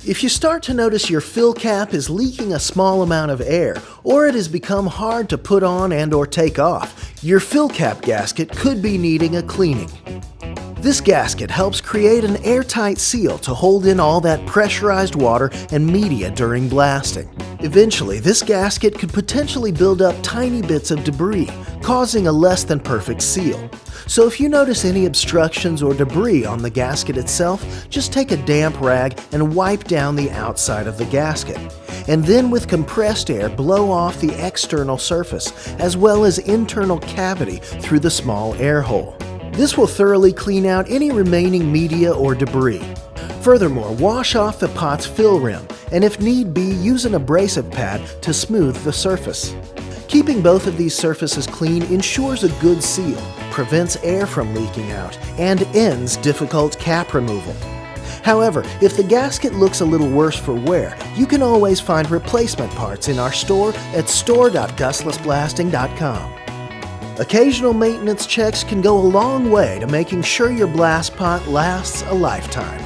If you start to notice your fill cap is leaking a small amount of air, or it has become hard to put on and/or take off, your fill cap gasket could be needing a cleaning. This gasket helps create an airtight seal to hold in all that pressurized water and media during blasting. Eventually, this gasket could potentially build up tiny bits of debris, causing a less than perfect seal. So if you notice any obstructions or debris on the gasket itself, just take a damp rag and wipe down the outside of the gasket. And then with compressed air, blow off the external surface, as well as internal cavity through the small air hole. This will thoroughly clean out any remaining media or debris. Furthermore, wash off the pot's fill rim, and if need be, use an abrasive pad to smooth the surface. Keeping both of these surfaces clean ensures a good seal, prevents air from leaking out, and ends difficult cap removal. However, if the gasket looks a little worse for wear, you can always find replacement parts in our store at store.dustlessblasting.com. Occasional maintenance checks can go a long way to making sure your blast pot lasts a lifetime.